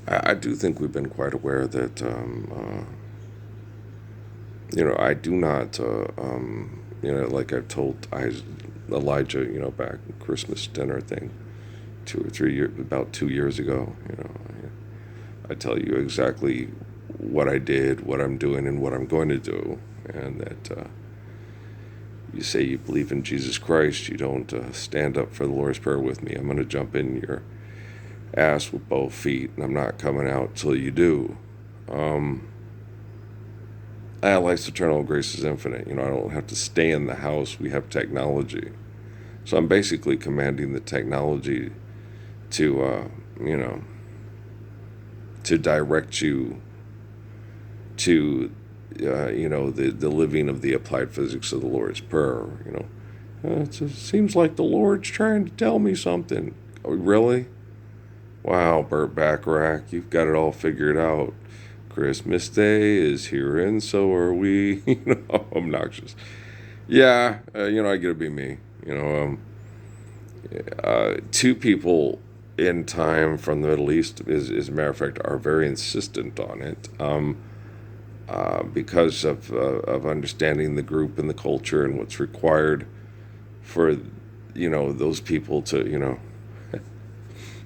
I do think we've been quite aware that, I do not, like I've told Elijah, back Christmas dinner thing 2 or 3 years, about 2 years ago, I tell you exactly what I did, what I'm doing, and what I'm going to do, and that you say you believe in Jesus Christ, you don't stand up for the Lord's Prayer with me. I'm going to jump in your ass with both feet, and I'm not coming out till you do. Um, Life's eternal, grace is infinite. I don't have to stay in the house. We have technology. So I'm basically commanding the technology to, to direct you to, the living of the applied physics of the Lord's Prayer. It seems like the Lord's trying to tell me something. Oh, really? Wow, Burt Bacharach, you've got it all figured out. Christmas Day is here, and so are we. Obnoxious. Yeah, I get to be me. Two people in time from the Middle East, as a matter of fact, are very insistent on it, because of understanding the group and the culture and what's required for, those people to,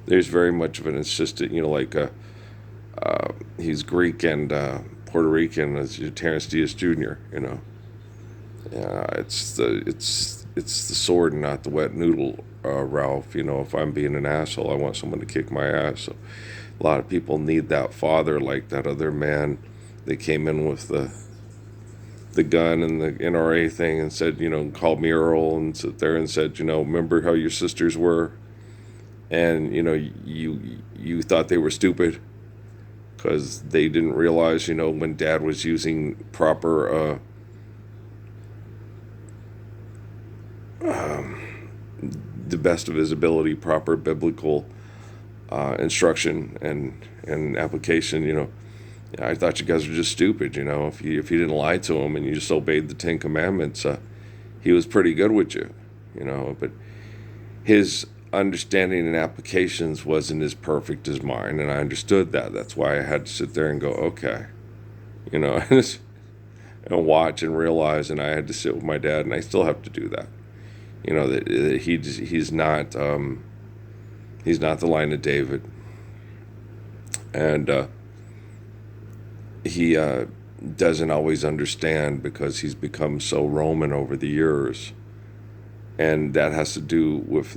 there's very much of an insistent, he's Greek and Puerto Rican as Terrence Diaz Jr. It's the sword and not the wet noodle, Ralph. If I'm being an asshole, I want someone to kick my ass. So a lot of people need that father, like that other man that came in with the gun and the NRA thing and said, called me Earl and sit there and said, remember how your sisters were, and you thought they were stupid because they didn't realize, when Dad was using proper the best of his ability, proper biblical instruction and application. I thought you guys were just stupid. If you didn't lie to him and you just obeyed the Ten Commandments, he was pretty good with you. But his understanding and applications wasn't as perfect as mine, and I understood that. That's why I had to sit there and go, okay, and watch and realize. And I had to sit with my dad, and I still have to do that. That he's not the line of David, and he doesn't always understand because he's become so Roman over the years, and that has to do with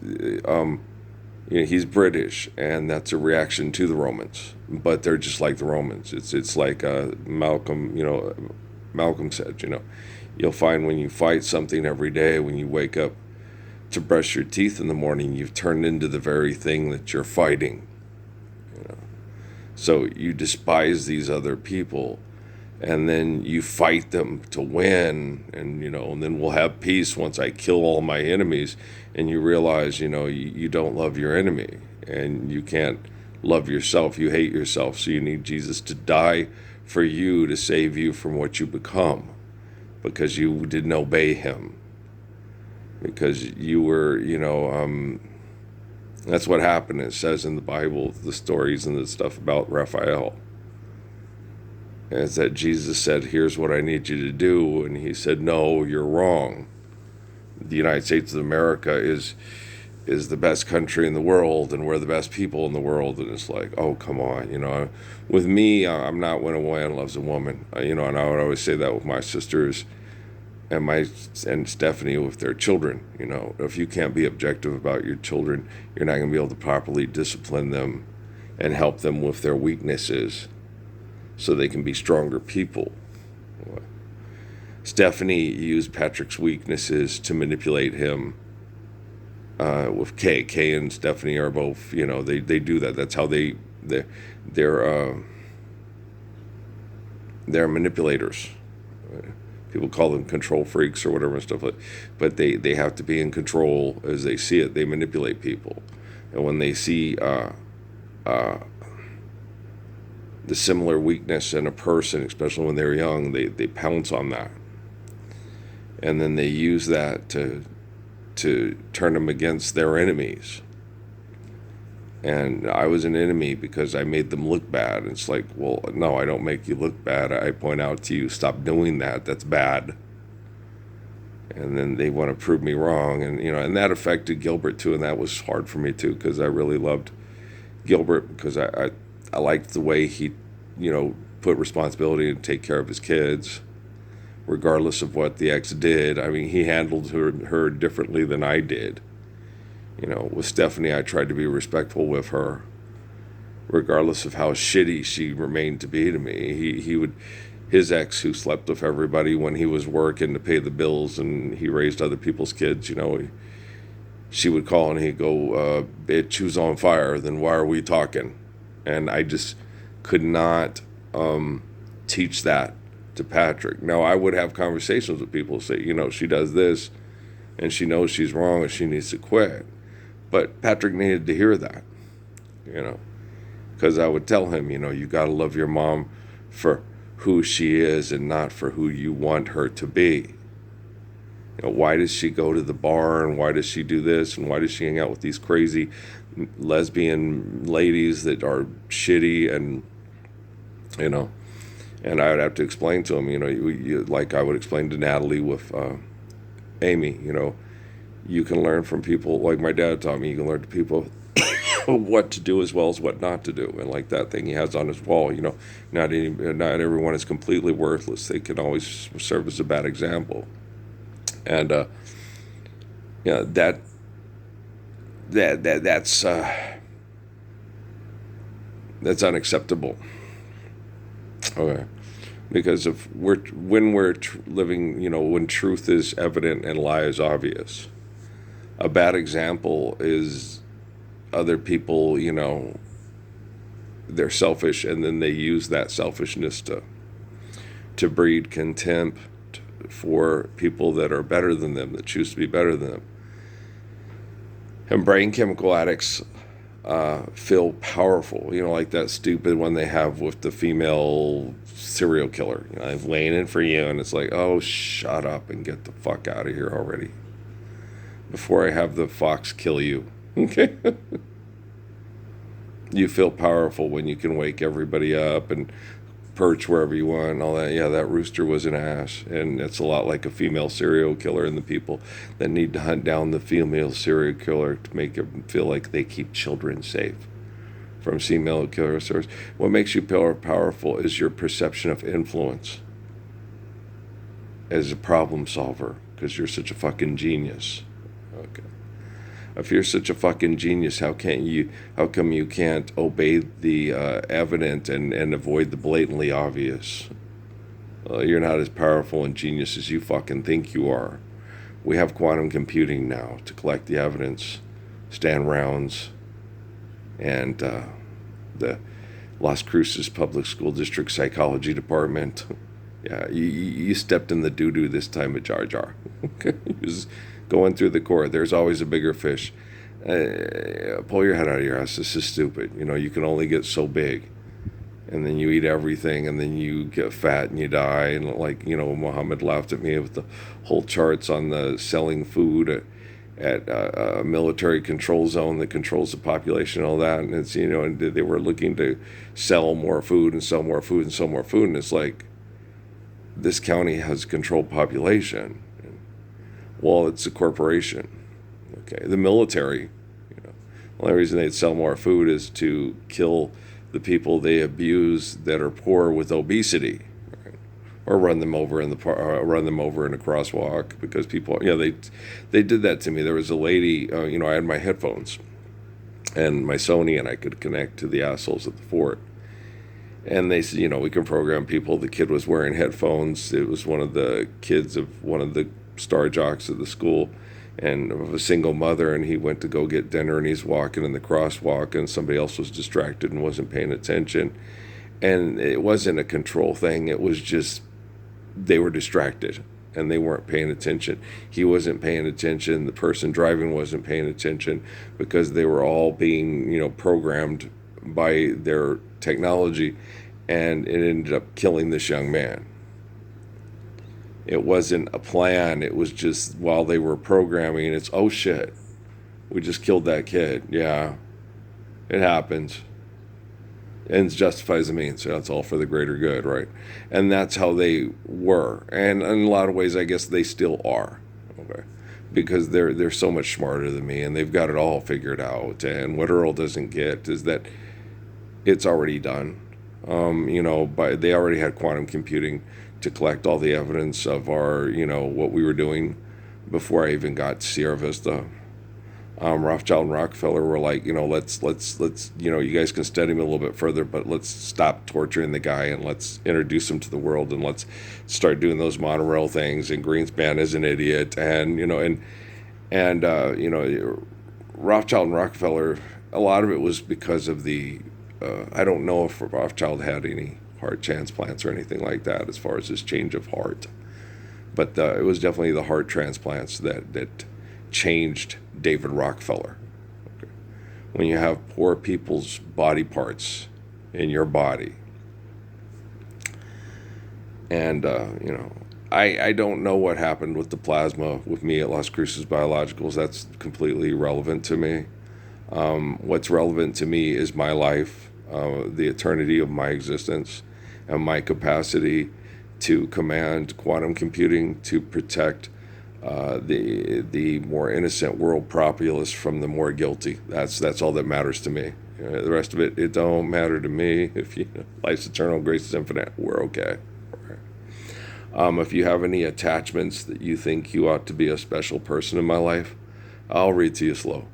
he's British, and that's a reaction to the Romans. But they're just like the Romans. It's like Malcolm, Malcolm said, you'll find when you fight something every day, when you wake up to brush your teeth in the morning, you've turned into the very thing that you're fighting. So you despise these other people, and then you fight them to win, and then we'll have peace once I kill all my enemies. And you realize, you don't love your enemy, and you can't love yourself. You hate yourself, so you need Jesus to die for you to save you from what you become, because you didn't obey him, because you were, that's what happened. It says in the Bible, the stories and the stuff about Raphael, is that Jesus said, here's what I need you to do. And he said, no, you're wrong. The United States of America is the best country in the world, and we're the best people in the world. And it's like, oh, come on. With me, I'm not when a man loves a woman. And I would always say that with my sisters and Stephanie with their children. If you can't be objective about your children, you're not going to be able to properly discipline them and help them with their weaknesses so they can be stronger people. Stephanie used Patrick's weaknesses to manipulate him with Kay. Kay and Stephanie are both, they do that. That's how they're manipulators. People call them control freaks or whatever and stuff like that. But they have to be in control as they see it. They manipulate people. And when they see the similar weakness in a person, especially when they're young, they pounce on that. And then they use that to turn them against their enemies. And I was an enemy because I made them look bad. It's like, well, no, I don't make you look bad. I point out to you, stop doing that. That's bad. And then they want to prove me wrong. And, and that affected Gilbert too. And that was hard for me too, because I really loved Gilbert because I liked the way he, put responsibility to take care of his kids, regardless of what the ex did. I mean, he handled her differently than I did. With Stephanie, I tried to be respectful with her, regardless of how shitty she remained to be to me. His ex, who slept with everybody when he was working to pay the bills, and he raised other people's kids, she would call and he'd go, bitch, who's on fire? Then why are we talking? And I just could not teach that to Patrick. Now, I would have conversations with people, say, she does this, and she knows she's wrong and she needs to quit. But Patrick needed to hear that, because I would tell him, you got to love your mom for who she is and not for who you want her to be. Why does she go to the bar, and why does she do this, and why does she hang out with these crazy lesbian ladies that are shitty, and and I would have to explain to him, like I would explain to Natalie with Amy, you can learn from people, like my dad taught me, you can learn to people what to do as well as what not to do. And like that thing he has on his wall, not everyone is completely worthless. They can always serve as a bad example. And that's unacceptable. Okay. Because when we're living, when truth is evident and lie is obvious. A bad example is other people, they're selfish, and then they use that selfishness to breed contempt for people that are better than them, that choose to be better than them. And brain chemical addicts feel powerful, like that stupid one they have with the female serial killer. I'm laying in for you, and it's like, oh, shut up and get the fuck out of here already before I have the fox kill you. Okay. You feel powerful when you can wake everybody up and perch wherever you want and all that. Yeah, that rooster was an ass. And it's a lot like a female serial killer and the people that need to hunt down the female serial killer to make them feel like they keep children safe from female killers. What makes you powerful is your perception of influence as a problem solver, because you're such a fucking genius. Okay. If you're such a fucking genius, how come you can't obey the evident and avoid the blatantly obvious? You're not as powerful and genius as you fucking think you are. We have quantum computing now to collect the evidence, stand rounds, and the Las Cruces Public School District Psychology Department. Yeah, you stepped in the doo-doo this time at Jar Jar. He was going through the court. There's always a bigger fish. Pull your head out of your ass. This is stupid. You can only get so big. And then you eat everything, and then you get fat and you die. And like, Muhammad laughed at me with the whole charts on the selling food at a military control zone that controls the population and all that. And it's, and they were looking to sell more food and sell more food and sell more food. And it's like, this county has a controlled population. Well, it's a corporation. Okay, the military, the only reason they'd sell more food is to kill the people they abuse that are poor with obesity, right? Or run them over in a crosswalk, because people, they did that to me. There was a lady, I had my headphones and my Sony, and I could connect to the assholes at the fort. And they said, we can program people. The kid was wearing headphones. It was one of the kids of one of the star jocks of the school, and of a single mother, and he went to go get dinner, and he's walking in the crosswalk, and somebody else was distracted and wasn't paying attention. And it wasn't a control thing. It was just they were distracted and they weren't paying attention. He wasn't paying attention. The person driving wasn't paying attention, because they were all being, programmed by their technology, and it ended up killing this young man. It wasn't a plan. It was just while they were programming, it's, oh shit, we just killed that kid. Yeah. It happens. Ends justifies the means. So that's all for the greater good, right? And that's how they were. And in a lot of ways, I guess they still are. Okay. Because they're so much smarter than me and they've got it all figured out. And what Earl doesn't get is that it's already done. They already had quantum computing to collect all the evidence of our, what we were doing before I even got to Sierra Vista. Rothschild and Rockefeller were like, let's, you guys can study him a little bit further, but let's stop torturing the guy and let's introduce him to the world and let's start doing those monorail things. And Greenspan is an idiot, and Rothschild and Rockefeller. A lot of it was because of the. I don't know if Rothschild had any heart transplants or anything like that as far as his change of heart, but it was definitely the heart transplants that changed David Rockefeller. Okay. When you have poor people's body parts in your body, and I don't know what happened with the plasma with me at Las Cruces Biologicals. That's completely irrelevant to me. What's relevant to me is my life, the eternity of my existence, and my capacity to command quantum computing to protect the more innocent world populace from the more guilty. That's all that matters to me. The rest of it don't matter to me. If life's eternal, grace is infinite, we're okay. If you have any attachments that you think you ought to be a special person in my life, I'll read to you slow.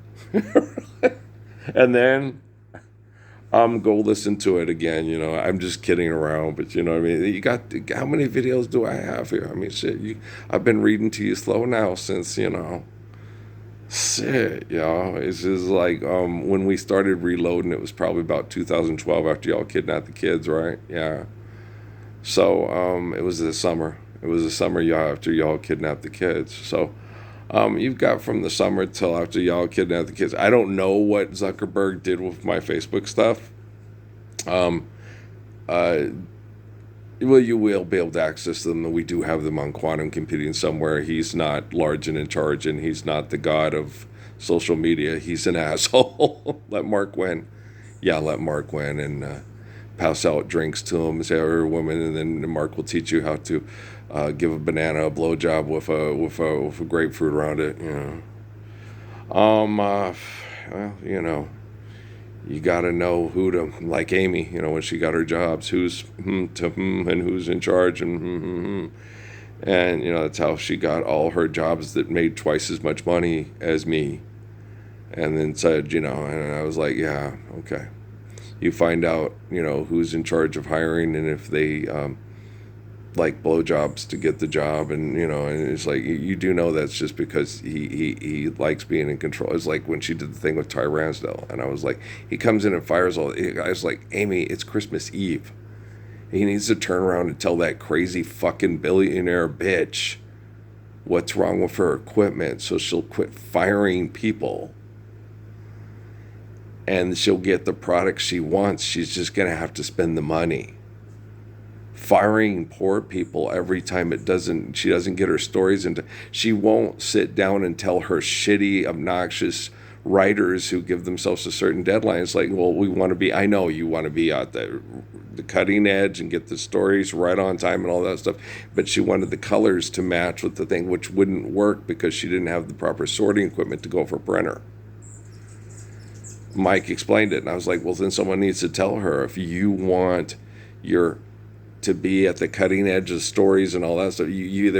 And then go listen to it again. I'm just kidding around, but you know what I mean? You got, how many videos do I have here? I mean, shit, I've been reading to you slow now since, shit, y'all. It's just like, when we started reloading, it was probably about 2012 after y'all kidnapped the kids, right? Yeah. So, it was the summer. It was the summer after y'all kidnapped the kids. So, you've got from the summer till after y'all kidnapped the kids. I don't know what Zuckerberg did with my Facebook stuff. Well, you will be able to access them. We do have them on quantum computing somewhere. He's not large and in charge, and he's not the god of social media. He's an asshole. Let Mark win. Yeah, let Mark win and pass out drinks to him, say, "You're a woman," and then Mark will teach you how to give a banana a blowjob with a grapefruit around it. Well, you got to know who to, like Amy, when she got her jobs, who's to and who's in charge, and that's how she got all her jobs that made twice as much money as me. And then said, and I was like, yeah, okay. You find out, who's in charge of hiring and if they like blowjobs to get the job, and and it's like you do know that's just because he likes being in control. It's like when she did the thing with Ty Ramsdell, and I was like, he comes in and fires all. I was like, Amy, it's Christmas Eve. He needs to turn around and tell that crazy fucking billionaire bitch what's wrong with her equipment, so she'll quit firing people. And she'll get the product she wants. She's just going to have to spend the money. Firing poor people every time she doesn't get her stories into, she won't sit down and tell her shitty, obnoxious writers who give themselves a certain deadline. It's like, well, I know you want to be at the cutting edge and get the stories right on time and all that stuff. But she wanted the colors to match with the thing, which wouldn't work because she didn't have the proper sorting equipment to go for printer. Mike explained it, and I was like, well, then someone needs to tell her, if you want to be at the cutting edge of stories and all that stuff, you're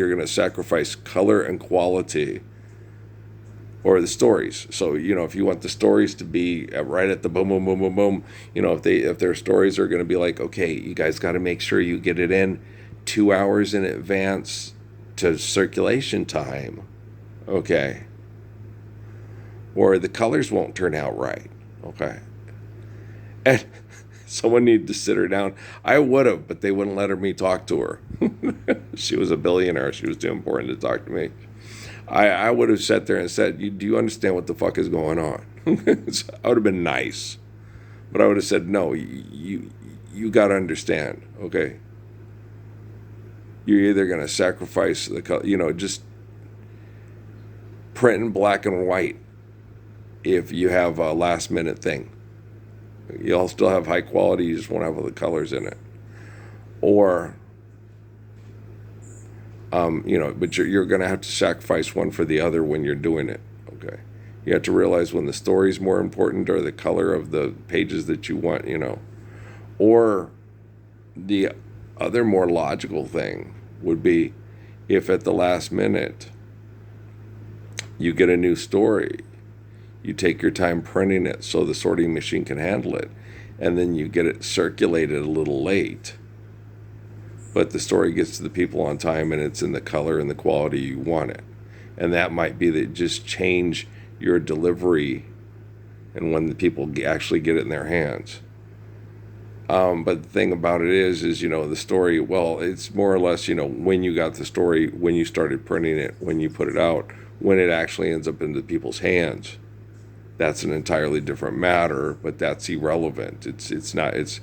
gonna sacrifice color and quality, or the stories. So if you want the stories to be right at the boom boom boom boom boom, if their stories are going to be like, okay, you guys got to make sure you get it in 2 hours in advance to circulation time, okay. Or the colors won't turn out right, okay? And someone needed to sit her down. I would have, but they wouldn't let me talk to her. She was a billionaire. She was too important to talk to me. I would have sat there and said, do you understand what the fuck is going on? I would have been nice. But I would have said, no, you got to understand, okay? You're either going to sacrifice the color, just print in black and white if you have a last minute thing. You'll still have high quality, you just won't have all the colors in it. Or, but you're going to have to sacrifice one for the other when you're doing it. Okay. You have to realize when the story's more important or the color of the pages that you want, Or the other more logical thing would be if at the last minute you get a new story, you take your time printing it so the sorting machine can handle it, and then you get it circulated a little late. But the story gets to the people on time and it's in the color and the quality you want it. And that might be that just change your delivery and when the people actually get it in their hands. But the thing about it is, the story, well, it's more or less, when you got the story, when you started printing it, when you put it out, when it actually ends up into people's hands. That's an entirely different matter, but that's irrelevant. It's not, it's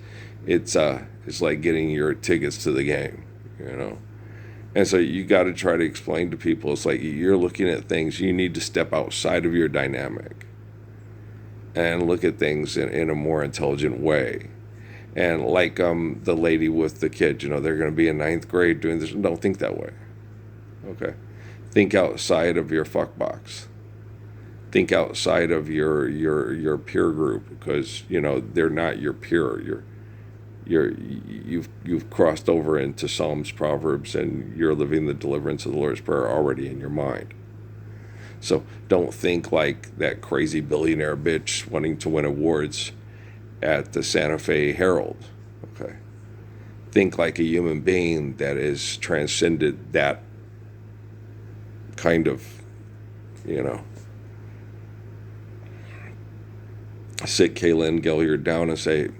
like getting your tickets to the game, And so you got to try to explain to people, it's like you're looking at things, you need to step outside of your dynamic and look at things in a more intelligent way. And like the lady with the kid, they're going to be in 9th grade doing this. Don't think that way. Okay. Think outside of your fuck box. Think outside of your peer group because, they're not your peer. You've crossed over into Psalms, Proverbs, and you're living the deliverance of the Lord's Prayer already in your mind. So don't think like that crazy billionaire bitch wanting to win awards at the Santa Fe Herald. Okay. Think like a human being that has transcended that kind of, sit Kaylin Gilliard down and say,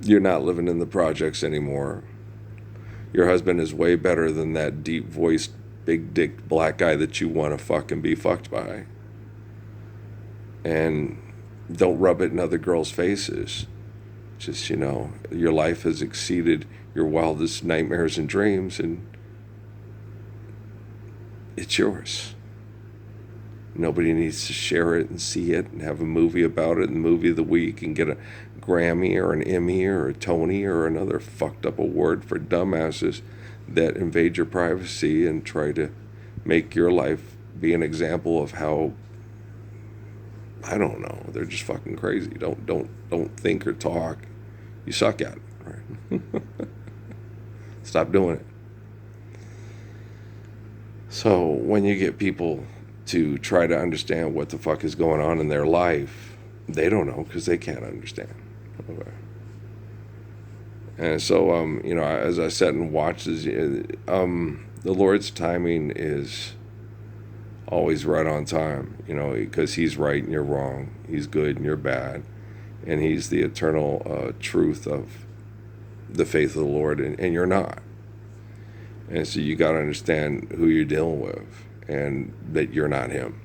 you're not living in the projects anymore. Your husband is way better than that deep-voiced, big-dick black guy that you want to fucking be fucked by. And don't rub it in other girls' faces. Just, your life has exceeded your wildest nightmares and dreams, and it's yours. Nobody needs to share it and see it and have a movie about it and movie of the week and get a Grammy or an Emmy or a Tony or another fucked up award for dumbasses that invade your privacy and try to make your life be an example of how, I don't know, they're just fucking crazy. Don't think or talk. You suck at it, right? Stop doing it. So when you get people to try to understand what the fuck is going on in their life, they don't know because they can't understand. Okay. And so, as I sat and watched this, the Lord's timing is always right on time, because He's right and you're wrong. He's good and you're bad. And He's the eternal truth of the faith of the Lord, and you're not. And so you got to understand who you're dealing with and that you're not Him.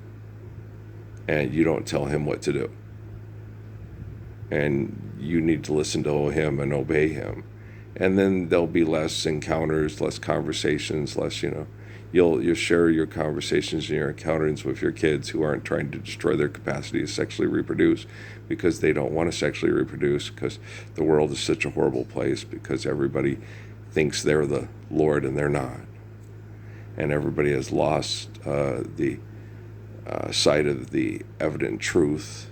And you don't tell Him what to do. And you need to listen to Him and obey Him. And then there'll be less encounters, less conversations, less, you'll share your conversations and your encounters with your kids who aren't trying to destroy their capacity to sexually reproduce because they don't want to sexually reproduce because the world is such a horrible place because everybody thinks they're the Lord and they're not. And everybody has lost the sight of the evident truth,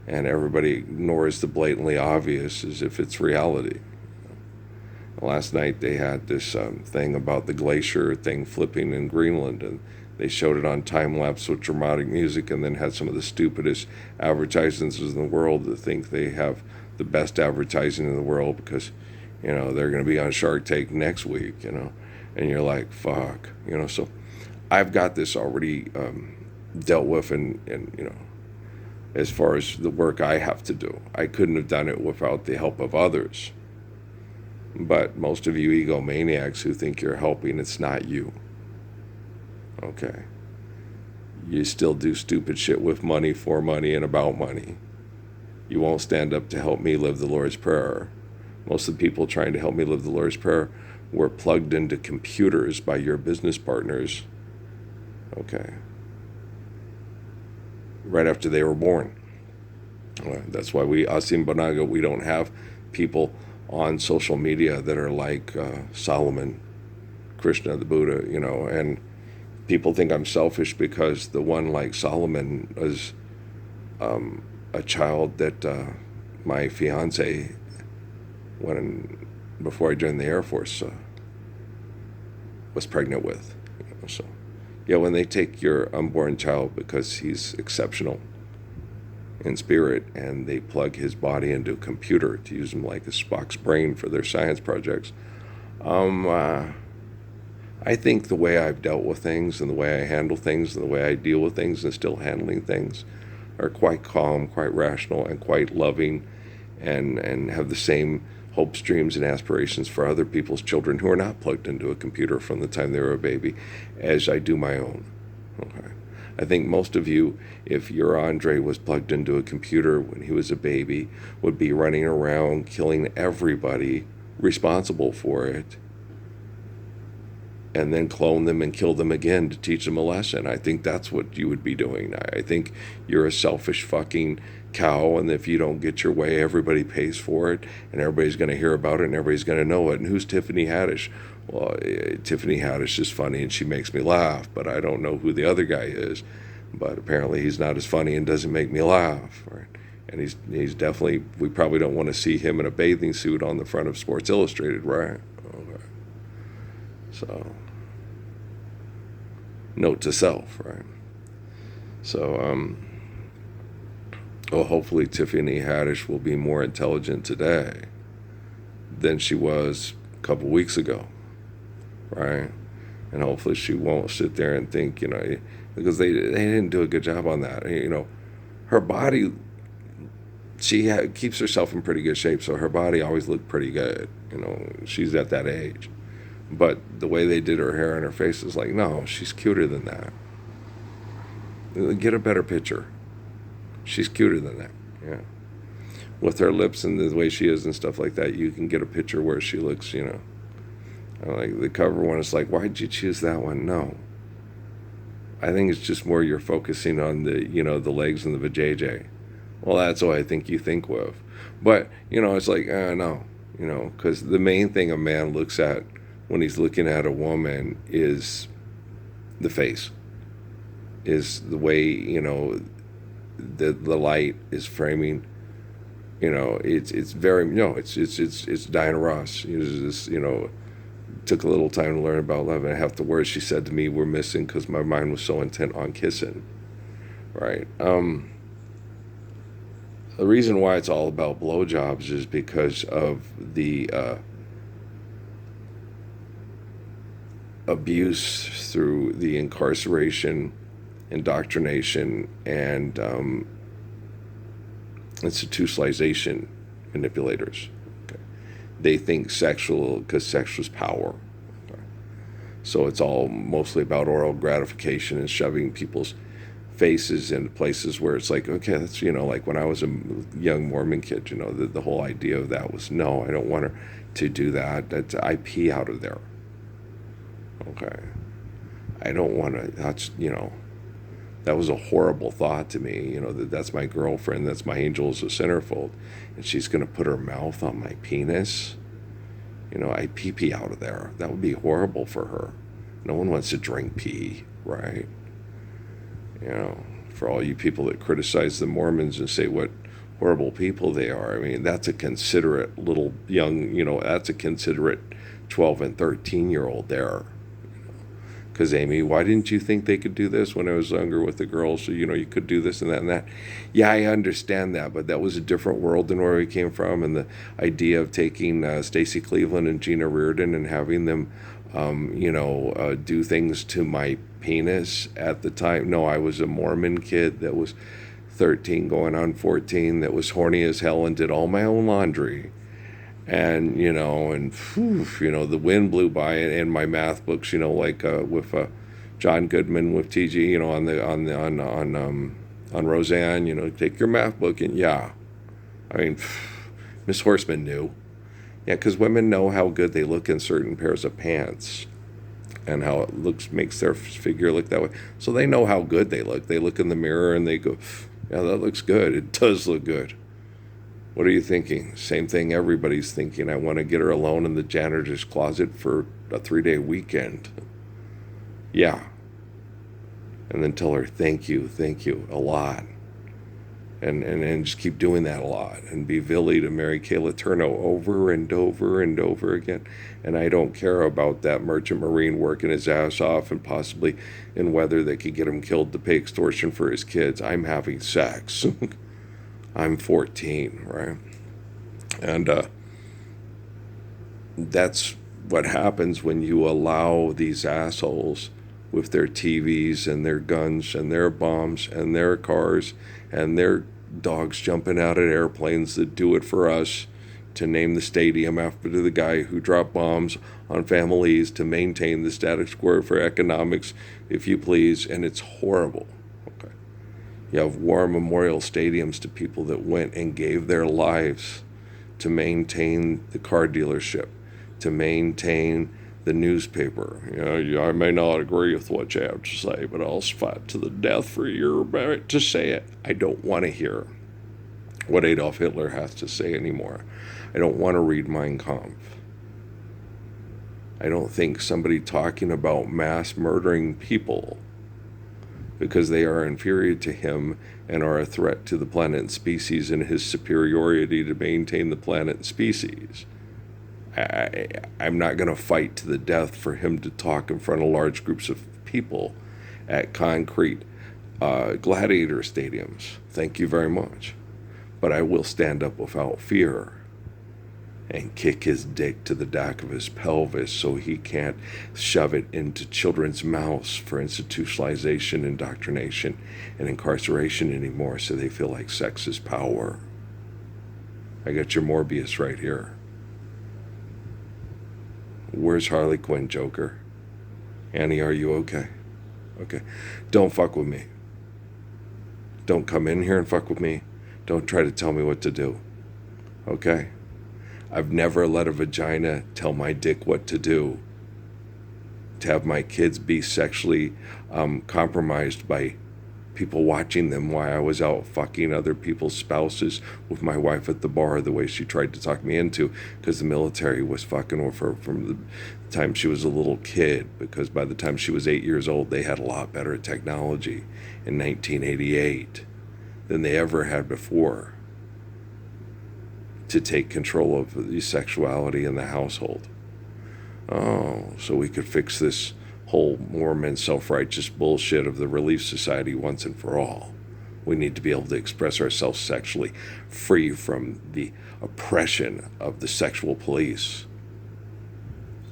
and everybody ignores the blatantly obvious as if it's reality. Last night they had this thing about the glacier thing flipping in Greenland, and they showed it on time-lapse with dramatic music and then had some of the stupidest advertisements in the world that think they have the best advertising in the world because, they're going to be on Shark Tank next week, and you're like, fuck, so I've got this already dealt with and as far as the work I have to do. I couldn't have done it without the help of others. But most of you egomaniacs who think you're helping, it's not you. Okay. You still do stupid shit with money, for money, and about money. You won't stand up to help me live the Lord's Prayer. Most of the people trying to help me live the Lord's Prayer were plugged into computers by your business partners. Okay. Right after they were born. That's why we, Asim Banaga, we don't have people on social media that are like Solomon, Krishna, the Buddha, and people think I'm selfish because the one like Solomon is a child that my fiance, before I joined the Air Force, was pregnant with. So, yeah, when they take your unborn child because he's exceptional in spirit and they plug his body into a computer to use him like a Spock's brain for their science projects, I think the way I've dealt with things and the way I handle things and the way I deal with things and still handling things are quite calm, quite rational, and quite loving, and have the same hopes, dreams, and aspirations for other people's children who are not plugged into a computer from the time they were a baby as I do my own. Okay. I think most of you, if your Andre was plugged into a computer when he was a baby, would be running around killing everybody responsible for it, and then clone them and kill them again to teach them a lesson. I think that's what you would be doing. I think you're a selfish fucking cow, and if you don't get your way, everybody pays for it, and everybody's going to hear about it, and everybody's going to know it. And who's Tiffany Haddish? Well, Tiffany Haddish is funny, and she makes me laugh, but I don't know who the other guy is. But apparently he's not as funny and doesn't make me laugh, right? And he's definitely, we probably don't want to see him in a bathing suit on the front of Sports Illustrated, right? Okay. So, note to self, right? So, well, hopefully Tiffany Haddish will be more intelligent today than she was a couple weeks ago, right? And hopefully she won't sit there and think, because they didn't do a good job on that. Her body, she keeps herself in pretty good shape, so her body always looked pretty good. She's at that age. But the way they did her hair and her face is like, no, she's cuter than that. Get a better picture. She's cuter than that, yeah. With her lips and the way she is and stuff like that, you can get a picture where she looks, like the cover one is like, why did you choose that one? No. I think it's just more you're focusing on the, the legs and the vajayjay. Well, that's what I think you think with. But, it's like, no, because the main thing a man looks at when he's looking at a woman is the face, is the way, the light is framing. It's very, it's Diana Ross. Took a little time to learn about love, and half the words she said to me were missing because my mind was so intent on kissing, right? The reason why it's all about blowjobs is because of the abuse through the incarceration, indoctrination, and institutionalization manipulators. Okay. They think because sex was power. Okay. So it's all mostly about oral gratification and shoving people's faces into places where it's like, okay, that's, like when I was a young Mormon kid, the whole idea of that was, no, I don't want her to do that. I pee out of there. Okay. I don't want to, that was a horrible thought to me, that's my girlfriend, that's my angel is a centerfold, and she's going to put her mouth on my penis. I pee out of there. That would be horrible for her. No one wants to drink pee, right? For all you people that criticize the Mormons and say what horrible people they are, I mean, that's a considerate little young, that's a considerate 12 and 13-year-old there. Because, Amy, why didn't you think they could do this when I was younger with the girls? So, you could do this and that and that. Yeah, I understand that, but that was a different world than where we came from. And the idea of taking Stacy Cleveland and Gina Reardon and having them, do things to my penis at the time. No, I was a Mormon kid that was 13 going on 14 that was horny as hell and did all my own laundry. And the wind blew by it, and my math books, like with John Goodman with TG, on Roseanne, take your math book, and yeah, I mean, Miss Horseman knew, yeah, because women know how good they look in certain pairs of pants, and how it makes their figure look that way, so they know how good they look. They look in the mirror and they go, Yeah, that looks good. It does look good. What are you thinking? Same thing everybody's thinking. I want to get her alone in the janitor's closet for a 3-day weekend. Yeah. And then tell her thank you a lot. And just keep doing that a lot. And be Villy to Mary Kay Letourneau over and over and over again. And I don't care about that merchant marine working his ass off and possibly in weather that could get him killed to pay extortion for his kids. I'm having sex. I'm 14, right? And that's what happens when you allow these assholes with their TVs and their guns and their bombs and their cars and their dogs jumping out at airplanes that do it for us, to name the stadium after the guy who dropped bombs on families, to maintain the status quo for economics, if you please, and it's horrible. Okay. You have war memorial stadiums to people that went and gave their lives to maintain the car dealership, to maintain the newspaper. You know, I may not agree with what you have to say, but I'll fight to the death for your right to say it. I don't want to hear what Adolf Hitler has to say anymore. I don't want to read Mein Kampf. I don't think somebody talking about mass murdering people because they are inferior to him and are a threat to the planet and species and his superiority to maintain the planet and species. I'm not going to fight to the death for him to talk in front of large groups of people at concrete gladiator stadiums. Thank you very much. But I will stand up without fear and kick his dick to the back of his pelvis so he can't shove it into children's mouths for institutionalization, indoctrination, and incarceration anymore so they feel like sex is power. I got your Morbius right here. Where's Harley Quinn, Joker? Annie, are you okay? Okay. Don't fuck with me. Don't come in here and fuck with me. Don't try to tell me what to do. Okay? I've never let a vagina tell my dick what to do. To have my kids be sexually compromised by people watching them while I was out fucking other people's spouses with my wife at the bar the way she tried to talk me into, because the military was fucking with her from the time she was a little kid, because by the time she was 8 years old they had a lot better technology in 1988 than they ever had before to take control of the sexuality in the household. Oh, so we could fix this whole Mormon self-righteous bullshit of the Relief Society once and for all. We need to be able to express ourselves sexually, free from the oppression of the sexual police.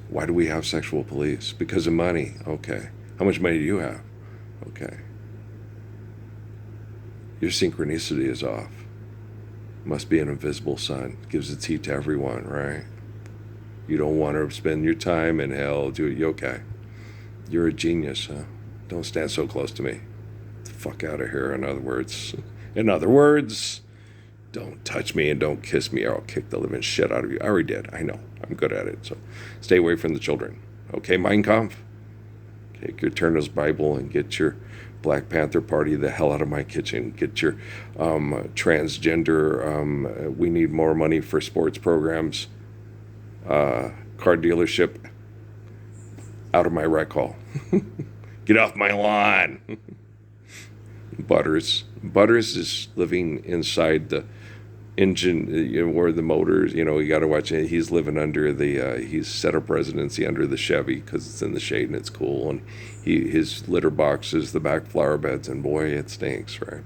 Why do we have sexual police? Because of money. Okay. How much money do you have? Okay. Your synchronicity is off. Must be an invisible sun. Gives its heat to everyone, right? You don't want to spend your time in hell. Do it. You okay? You're a genius, huh? Don't stand so close to me. Get the fuck out of here, in other words. In other words, don't touch me and don't kiss me or I'll kick the living shit out of you. I already did. I know. I'm good at it. So stay away from the children. Okay, Mein Kampf? Take your Turner's Bible and get your Black Panther Party the hell out of my kitchen. Get your transgender, we need more money for sports programs, car dealership, out of my rec hall. Get off my lawn. Butters is living inside the engine, where the motors, you got to watch it. He's living under he's set up residency under the Chevy because it's in the shade and it's cool. And his litter box is the back flower beds, and boy, it stinks, right?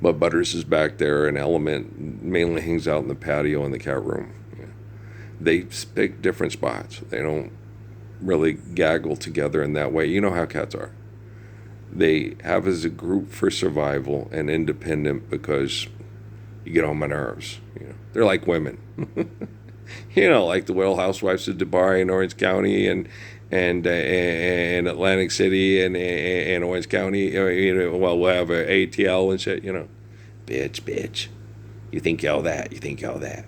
But Butters is back there, and Element mainly hangs out in the patio in the cat room. Yeah. They pick different spots. They don't really gaggle together in that way. You know how cats are. They have as a group for survival and independent because you get on my nerves. They're like women. Like the Real Housewives of Dubai and Orange County and Atlantic City and Orange County. We'll have a ATL and shit. Bitch. You think y'all that? You think y'all that?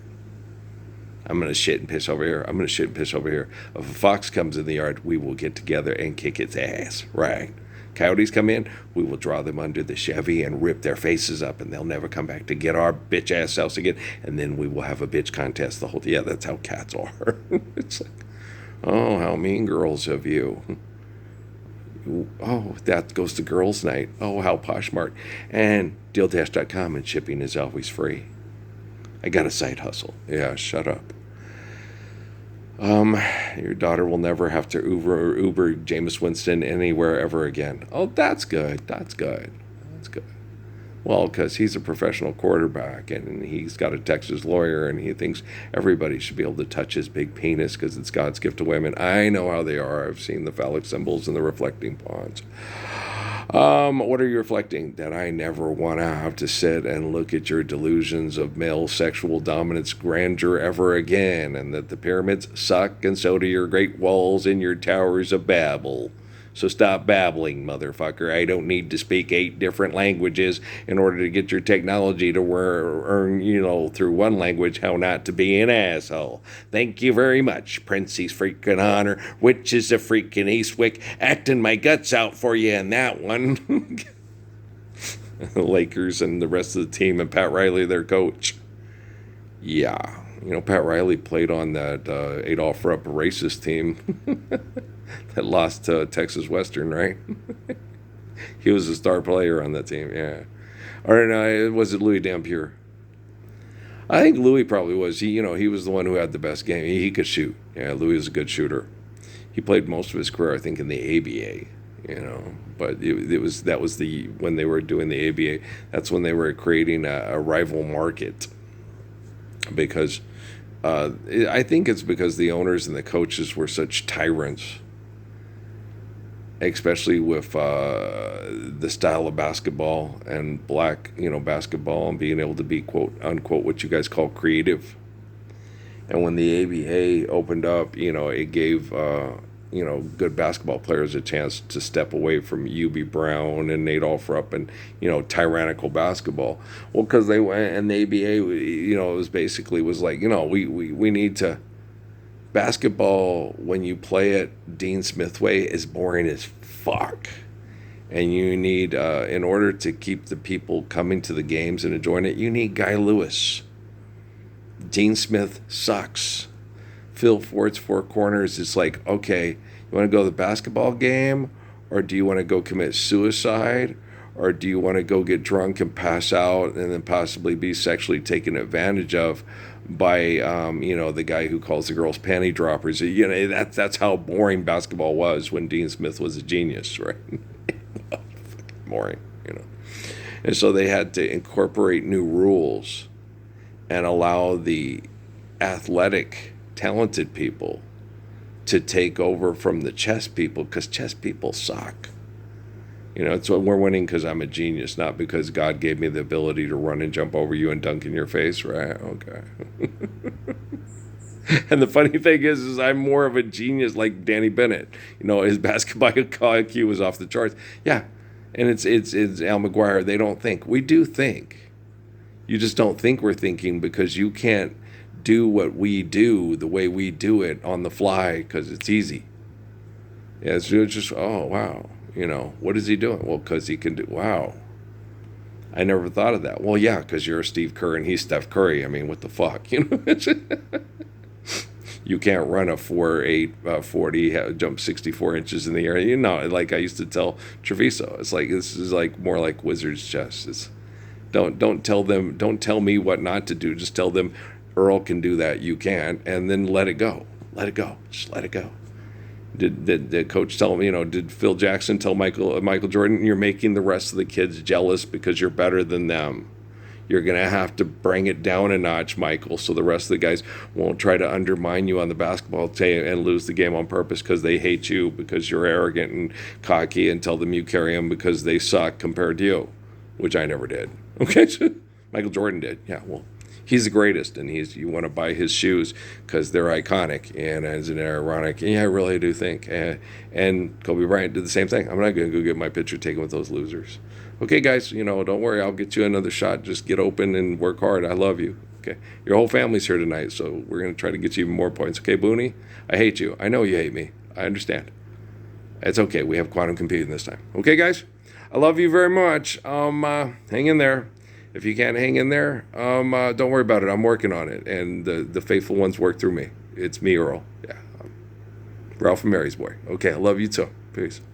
I'm going to shit and piss over here. I'm going to shit and piss over here. If a fox comes in the yard, we will get together and kick its ass, right? Coyotes come in, we will draw them under the Chevy and rip their faces up, and they'll never come back to get our bitch ass selves again. And then we will have a bitch contest the whole. Yeah, that's how cats are. It's like, oh, how mean girls of you. Oh, that goes to girls' night. Oh, how Poshmark. And DealDash.com, and shipping is always free. I got a side hustle. Yeah, shut up. Your daughter will never have to Uber Jameis Winston anywhere ever again. Oh, that's good. That's good. That's good. Well, because he's a professional quarterback, and he's got a Texas lawyer, and he thinks everybody should be able to touch his big penis because it's God's gift to women. I know how they are. I've seen the phallic symbols and the reflecting ponds. What are you reflecting? That I never want to have to sit and look at your delusions of male sexual dominance grandeur ever again, and that the pyramids suck, and so do your great walls and your towers of Babel. So stop babbling, motherfucker. I don't need to speak 8 different languages in order to get your technology to learn, through one language how not to be an asshole. Thank you very much, Princey's freaking honor, which is a freaking Eastwick, acting my guts out for you in that one. The Lakers and the rest of the team, and Pat Riley, their coach. Yeah. Pat Riley played on that Adolph Rupp racist team that lost to Texas Western, right? He was a star player on that team, yeah. Or no, was it Louis Dampier? I think Louis probably was. He was the one who had the best game. He could shoot. Yeah, Louis is a good shooter. He played most of his career, I think, in the ABA. But that was when they were doing the ABA. That's when they were creating a rival market. Because I think it's because the owners and the coaches were such tyrants, especially with the style of basketball and black, basketball, and being able to be, quote unquote, what you guys call creative. And when the ABA opened up, it gave good basketball players a chance to step away from UB Brown and Adolph Rupp and, tyrannical basketball. Well, because they went, and the ABA, it was like, we need to, basketball, when you play it Dean Smith way, is boring as fuck. And you need, in order to keep the people coming to the games and enjoying it, you need Guy Lewis. Dean Smith sucks. Phil Ford's Four Corners is like, okay, you want to go to the basketball game, or do you want to go commit suicide, or do you want to go get drunk and pass out and then possibly be sexually taken advantage of by, the guy who calls the girls panty droppers? That's how boring basketball was when Dean Smith was a genius, right? Boring, And so they had to incorporate new rules and allow the athletic, talented people to take over from the chess people, because chess people suck. It's what we're winning because I'm a genius, not because God gave me the ability to run and jump over you and dunk in your face, right? Okay. And the funny thing is I'm more of a genius like Danny Bennett. His basketball IQ was off the charts. Yeah, and it's Al McGuire. They don't think. We do think. You just don't think we're thinking because you can't do what we do the way we do it on the fly because it's easy. Yeah, it's just, oh, wow. What is he doing? Well, because he can do, wow. I never thought of that. Well, yeah, because you're Steve Kerr and he's Steph Curry. I mean, what the fuck? You can't run a 4.8 40, jump 64 inches in the air. Like I used to tell Treviso, it's like, this is like more like wizard's chess. It's, don't tell me what not to do. Just tell them, Earl can do that, you can't, and then let it go. Let it go. Just let it go. Did the coach tell him, did Phil Jackson tell Michael Jordan, you're making the rest of the kids jealous because you're better than them? You're going to have to bring it down a notch, Michael, so the rest of the guys won't try to undermine you on the basketball team and lose the game on purpose because they hate you, because you're arrogant and cocky, and tell them you carry them because they suck compared to you, which I never did. Okay? Michael Jordan did. Yeah, well, he's the greatest, and you want to buy his shoes because they're iconic, and isn't it ironic? Yeah, I really do think. And Kobe Bryant did the same thing. I'm not going to go get my picture taken with those losers. Okay, guys, don't worry. I'll get you another shot. Just get open and work hard. I love you. Okay, your whole family's here tonight, so we're going to try to get you even more points. Okay, Booney? I hate you. I know you hate me. I understand. It's okay. We have quantum computing this time. Okay, guys? I love you very much. Hang in there. If you can't hang in there, don't worry about it. I'm working on it. And the faithful ones work through me. It's me, Earl. Yeah. Ralph and Mary's boy. Okay, I love you too. Peace.